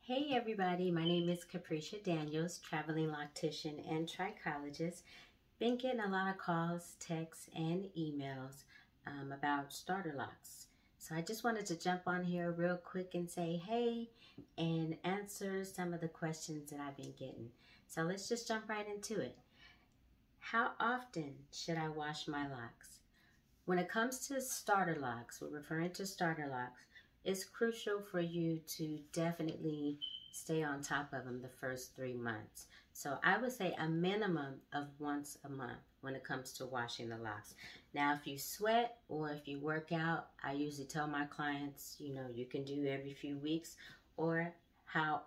Hey everybody, my name is Caprisha Daniels, traveling loctician and trichologist. Been getting a lot of calls, texts, and emails about starter locks. So I just wanted to jump on here real quick and say hey and answer some of the questions that I've been getting. So let's just jump right into it. How often should I wash my locks? When it comes to starter locks, we're referring to starter locks, it's crucial for you to definitely stay on top of them the first 3 months. So I would say a minimum of once a month when it comes to washing the locks. Now, if you sweat or if you work out, I usually tell my clients, you can do every few weeks or how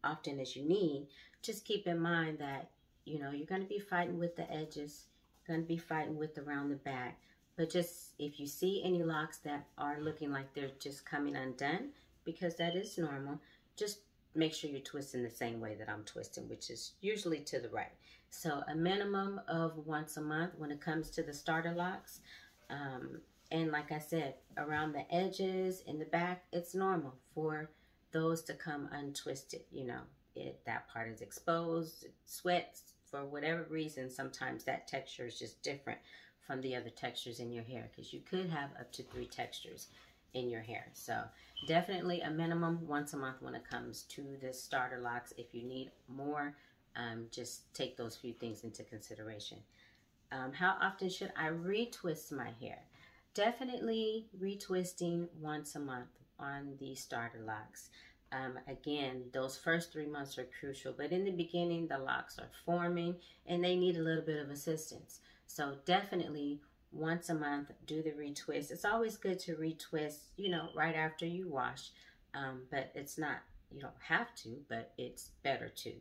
often as you need. Just keep in mind that, you're going to be fighting with the edges, going to be fighting with around the back. But just if you see any locks that are looking like they're just coming undone, because that is normal, just make sure you're twisting the same way that I'm twisting, which is usually to the right. So a minimum of once a month when it comes to the starter locks. And like I said, around the edges in the back, it's normal for those to come untwisted. That part is exposed, it sweats for whatever reason. Sometimes that texture is just different from the other textures in your hair, because you could have up to 3 textures in your hair. So definitely a minimum once a month when it comes to the starter locks. If you need more, just take those few things into consideration. How often should I retwist my hair? Definitely retwisting once a month on the starter locks. Again, those first 3 months are crucial, but in the beginning, the locks are forming and they need a little bit of assistance. So definitely once a month, do the retwist. It's always good to retwist, right after you wash, but it's not, you don't have to, but it's better to,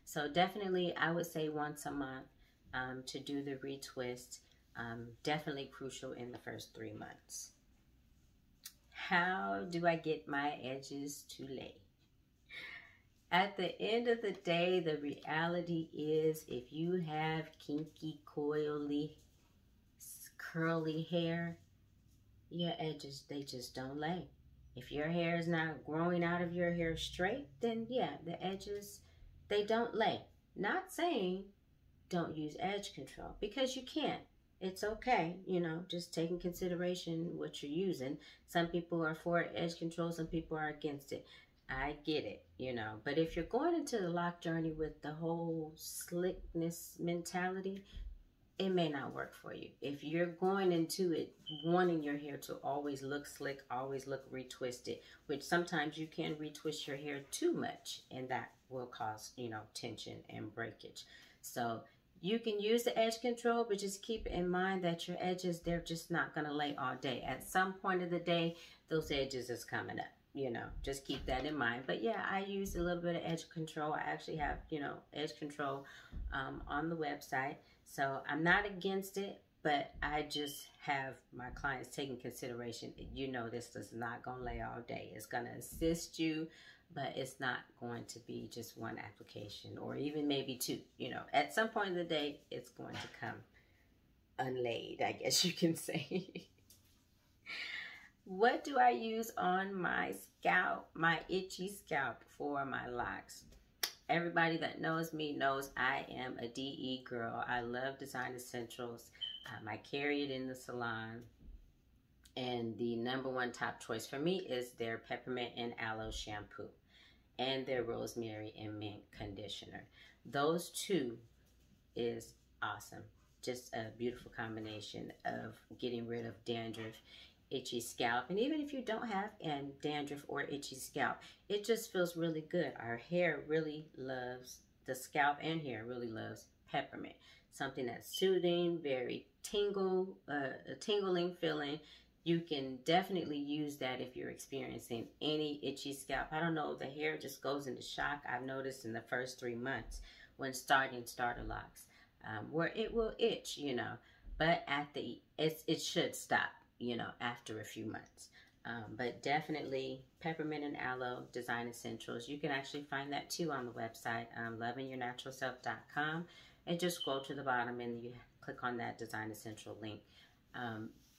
So definitely, I would say once a month to do the retwist. Definitely crucial in the first 3 months. How do I get my edges to lay? At the end of the day, the reality is if you have kinky, coily, curly hair, your edges, they just don't lay. If your hair is not growing out of your hair straight, then yeah, the edges, they don't lay. Not saying don't use edge control, because you can. It's okay, just take in consideration what you're using. Some people are for edge control, some people are against it. I get it, but if you're going into the lock journey with the whole slickness mentality, it may not work for you. If you're going into it wanting your hair to always look slick, always look retwisted, which sometimes you can retwist your hair too much, and that will cause, tension and breakage. So you can use the edge control, but just keep in mind that your edges, they're just not going to lay all day. At some point of the day, those edges is coming up. Just keep that in mind. But yeah, I use a little bit of edge control. I actually have, edge control on the website. So I'm not against it, but I just have my clients taking consideration. This is not going to lay all day. It's going to assist you, but it's not going to be just one application or even maybe 2. At some point in the day, it's going to come unlaid, I guess you can say. What do I use on my scalp, my itchy scalp for my locks? Everybody that knows me knows I am a DE girl. I love Design Essentials. I carry it in the salon. And the #1 top choice for me is their peppermint and aloe shampoo and their rosemary and mint conditioner. Those 2 is awesome. Just a beautiful combination of getting rid of dandruff, itchy scalp, and even if you don't have dandruff or itchy scalp, it just feels really good. Our hair really loves, the scalp and hair really loves peppermint. Something that's soothing, very a tingling feeling. You can definitely use that if you're experiencing any itchy scalp. I don't know, the hair just goes into shock. I've noticed in the first 3 months when starting starter locks, where it will itch, but it should stop, after a few months. But definitely peppermint and aloe Design Essentials. You can actually find that too on the website, lovingyournaturalself.com, and just scroll to the bottom and you click on that Design Essential link.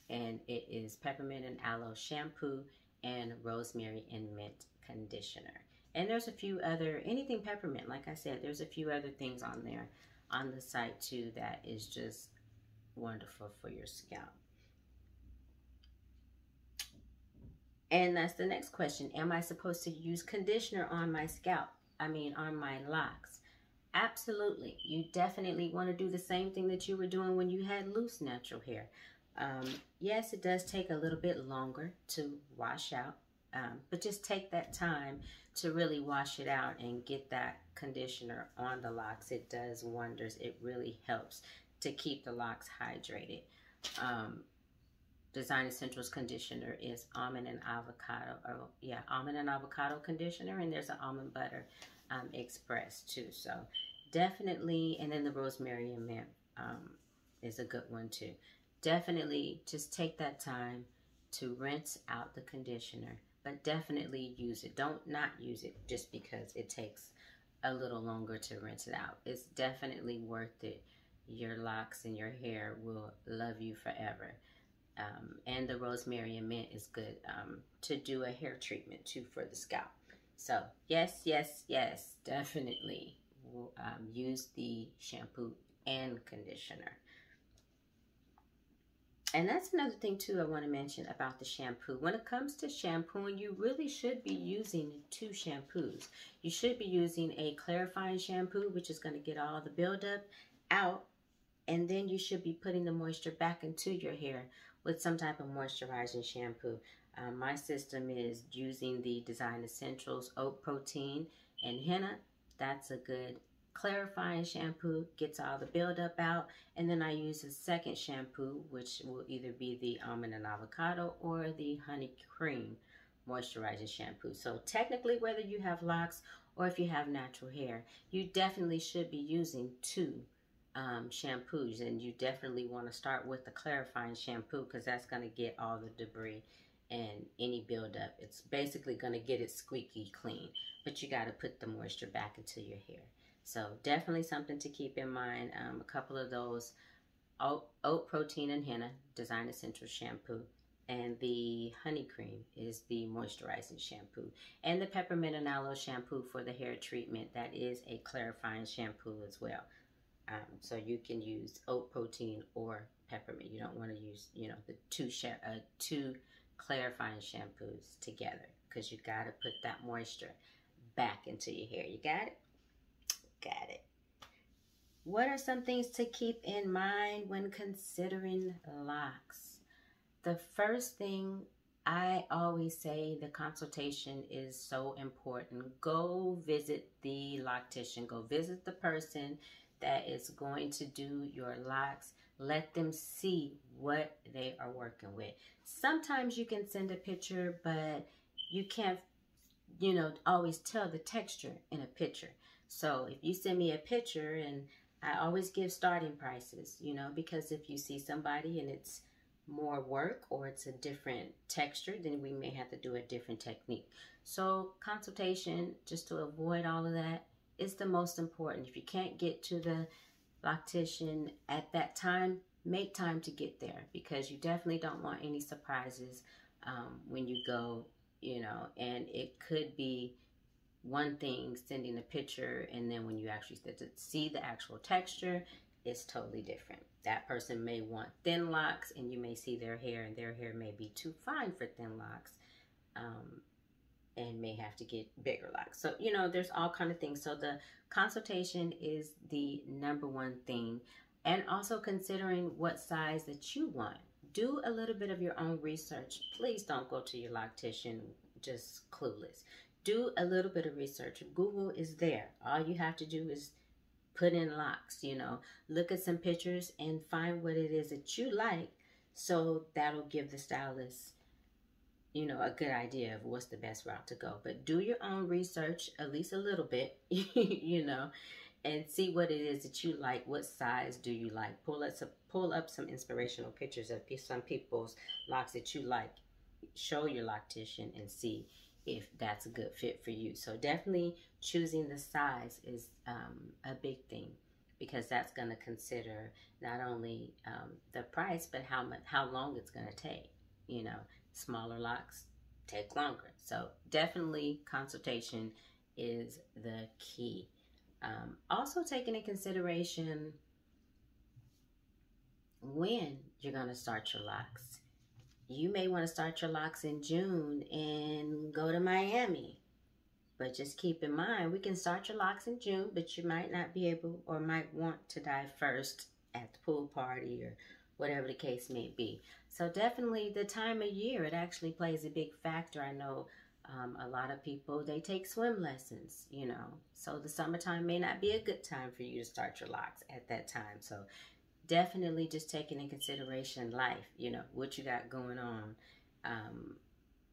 And it is peppermint and aloe shampoo and rosemary and mint conditioner. And there's a few other, anything peppermint, like I said, there's a few other things on there on the site too that is just wonderful for your scalp. And that's the next question. Am I supposed to use conditioner on my scalp? I mean, on my locks? Absolutely. You definitely want to do the same thing that you were doing when you had loose natural hair. Yes, it does take a little bit longer to wash out, but just take that time to really wash it out and get that conditioner on the locks. It does wonders. It really helps to keep the locks hydrated. Design Essentials conditioner is almond and avocado. Oh, yeah, almond and avocado conditioner, and there's an almond butter express too. So definitely, and then the rosemary and mint is a good one too. Definitely just take that time to rinse out the conditioner, but definitely use it. Don't not use it just because it takes a little longer to rinse it out. It's definitely worth it. Your locks and your hair will love you forever. And the rosemary and mint is good to do a hair treatment too for the scalp. So yes, yes, yes, definitely use the shampoo and conditioner. And that's another thing too I want to mention about the shampoo. When it comes to shampooing, you really should be using 2 shampoos. You should be using a clarifying shampoo, which is going to get all the buildup out, and then you should be putting the moisture back into your hair with some type of moisturizing shampoo. My system is using the Design Essentials oat protein and henna. That's a good clarifying shampoo, gets all the buildup out. And then I use a second shampoo, which will either be the almond and avocado or the honey cream moisturizing shampoo. So technically, whether you have locks or if you have natural hair, you definitely should be using 2 shampoos, and you definitely want to start with the clarifying shampoo because that's going to get all the debris and any buildup. It's basically going to get it squeaky clean, but you got to put the moisture back into your hair. So definitely something to keep in mind. A couple of those oat protein and henna Design Essentials shampoo, and the honey cream is the moisturizing shampoo, and the peppermint and aloe shampoo for the hair treatment. That is a clarifying shampoo as well. So you can use oat protein or peppermint. You don't want to use, you know, the two clarifying shampoos together because you got to put that moisture back into your hair. You got it? Got it. What are some things to keep in mind when considering locks? The first thing I always say, the consultation is so important. Go visit the loctician. Go visit the person that is going to do your locks. Let them see what they are working with. Sometimes you can send a picture, but you can't, you know, always tell the texture in a picture. So if you send me a picture, and I always give starting prices, you know, because if you see somebody and it's more work or it's a different texture, then we may have to do a different technique. So consultation, just to avoid all of that, is the most important. If you can't get to the loctician at that time, make time to get there, because you definitely don't want any surprises when you go, you know, and it could be one thing sending a picture, and then when you actually start to see the actual texture, it's totally different. That person may want thin locks, and you may see their hair, and their hair may be too fine for thin locks, and may have to get bigger locks. So, you know, there's all kind of things. So the consultation is the #1 thing. And also considering what size that you want. Do a little bit of your own research. Please don't go to your loctician just clueless. Do a little bit of research. Google is there. All you have to do is put in locks, you know. Look at some pictures and find what it is that you like. So that'll give the stylist, you know, a good idea of what's the best route to go. But do your own research, at least a little bit, you know, and see what it is that you like. What size do you like? Pull up some inspirational pictures of some people's locks that you like. Show your loctician and see if that's a good fit for you. So definitely choosing the size is a big thing, because that's going to consider not only the price, but how long it's going to take. You know, smaller locks take longer. So definitely consultation is the key. Also taking into consideration when you're going to start your locks. You may want to start your locks in June and go to Miami. But just keep in mind, we can start your locks in June, but you might not be able or might want to dye first at the pool party or whatever the case may be. So definitely the time of year, it actually plays a big factor. I know a lot of people, they take swim lessons, you know. So the summertime may not be a good time for you to start your locks at that time. So definitely just taking in consideration life, you know, what you got going on.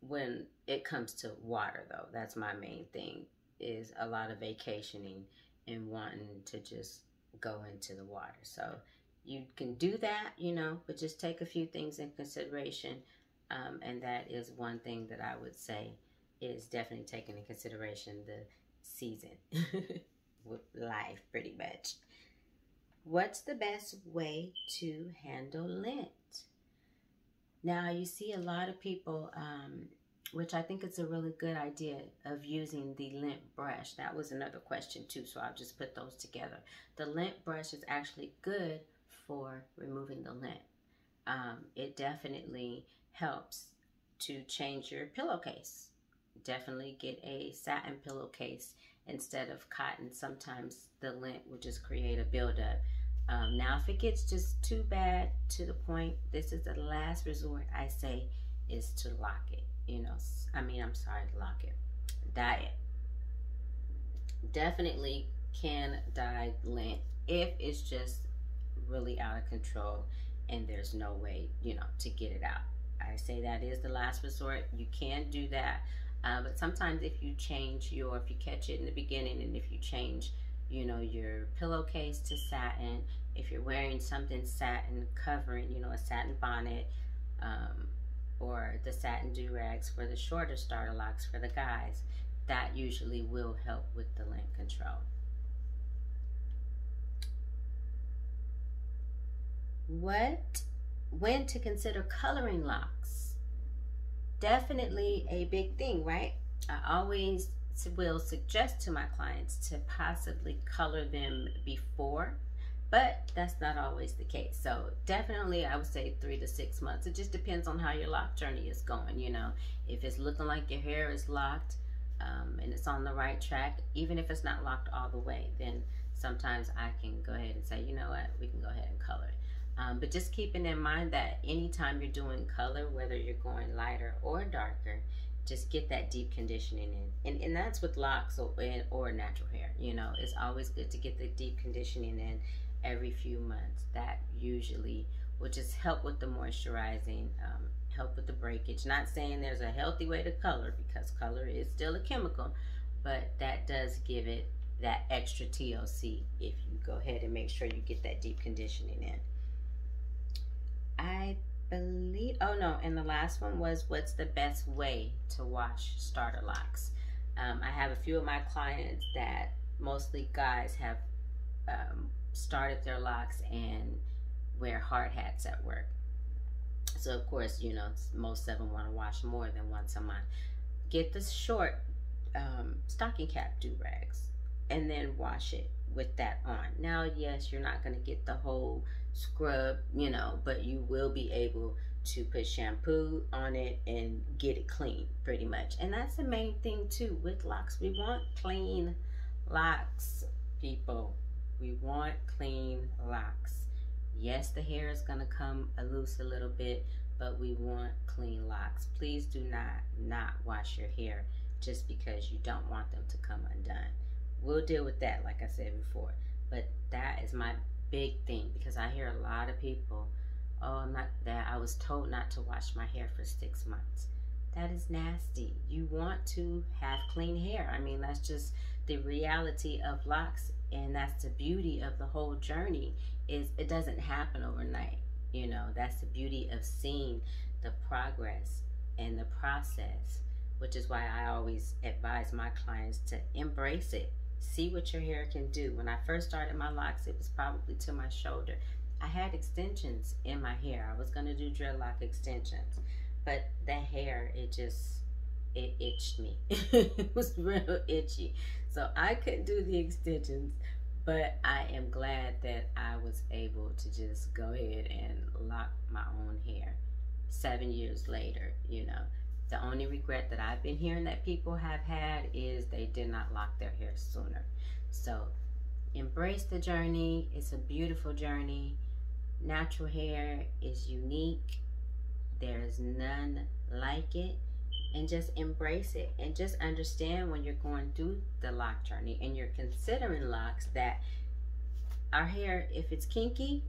When it comes to water, though, that's my main thing, is a lot of vacationing and wanting to just go into the water. So you can do that, you know, but just take a few things in consideration. And that is one thing that I would say is definitely taking in consideration the season with life, pretty much. What's the best way to handle lint? Now, you see a lot of people, which I think it's a really good idea, of using the lint brush. That was another question too, so I'll just put those together. The lint brush is actually good for removing the lint. It definitely helps to change your pillowcase. Definitely get a satin pillowcase instead of cotton. Sometimes the lint will just create a buildup. Now, if it gets just too bad to the point, this is the last resort, I say, is to lock it. You know, lock it. Dye it. Definitely can dye lint if it's just really out of control and there's no way, you know, to get it out. I say that is the last resort. You can do that. But sometimes if you catch it in the beginning, and if you change, you know, your pillowcase to satin, if you're wearing something satin covering, you know, a satin bonnet, or the satin do-rags for the shorter starter locks for the guys, that usually will help with the lint control. When to consider coloring locks? Definitely a big thing, right? I always will suggest to my clients to possibly color them before, but that's not always the case. So definitely I would say 3 to 6 months. It just depends on how your lock journey is going. You know, if it's looking like your hair is locked and it's on the right track, even if it's not locked all the way, then sometimes I can go ahead and say, you know what, we can go ahead and color it. But just keeping in mind that anytime you're doing color, whether you're going lighter or darker, just get that deep conditioning in. And that's with locks or natural hair. You know, it's always good to get the deep conditioning in every few months. That usually will just help with the moisturizing, help with the breakage. Not saying there's a healthy way to color, because color is still a chemical, but that does give it that extra TLC if you go ahead and make sure you get that deep conditioning in. I believe, oh no, and the last one was, what's the best way to wash starter locks? I have a few of my clients that, mostly guys, have started their locks and wear hard hats at work. So of course, you know, most of them want to wash more than once a month. Get the short stocking cap do-rags and then wash it with that on. Now, yes, you're not going to get the whole scrub, you know, but you will be able to put shampoo on it and get it clean, pretty much. And that's the main thing too with locks. We want clean locks, people. We want clean locks. Yes, the hair is going to come loose a little bit, but we want clean locks. Please do not wash your hair just because you don't want them to come undone. We'll deal with that, like I said before. But that is my big thing, because I hear a lot of people, oh, I was told not to wash my hair for 6 months. That is nasty. You want to have clean hair. I mean, that's just the reality of locks, and that's the beauty of the whole journey, is it doesn't happen overnight. You know, that's the beauty of seeing the progress and the process, which is why I always advise my clients to embrace it. See what your hair can do. When I first started my locks, it was probably to my shoulder. I had extensions in my hair. I was going to do dreadlock extensions, but the hair, it just it itched me. It was real itchy. So I couldn't do the extensions, but I am glad that I was able to just go ahead and lock my own hair 7 years later, you know. The only regret that I've been hearing that people have had is they did not lock their hair sooner. So embrace the journey. It's a beautiful journey. Natural hair is unique. There is none like it. And just embrace it. And just understand when you're going through the lock journey and you're considering locks that our hair, if it's kinky,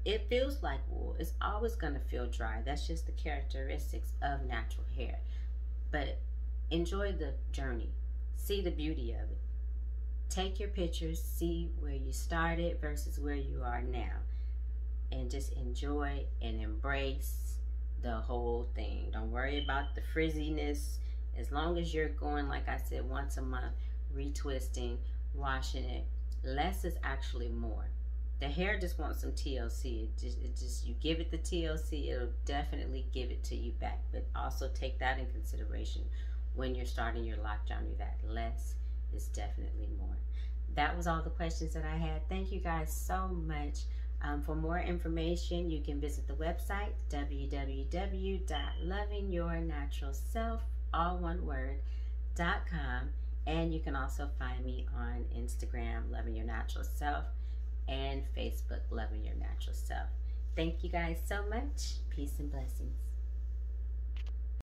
it feels like wool. It's always going to feel dry. That's just the characteristics of natural hair. But enjoy the journey. See the beauty of it. Take your pictures. See where you started versus where you are now. And just enjoy and embrace the whole thing. Don't worry about the frizziness. As long as you're going, like I said, once a month, retwisting, washing it, less is actually more. The hair just wants some TLC. It just you give it the TLC, it'll definitely give it to you back. But also take that in consideration when you're starting your lock journey, that less is definitely more. That was all the questions that I had. Thank you guys so much. For more information, you can visit the website www.lovingyournaturalself, all one word, .com, and you can also find me on Instagram, Loving Your Natural Self, and Facebook, Loving Your Natural Self. Thank you guys so much. Peace and blessings.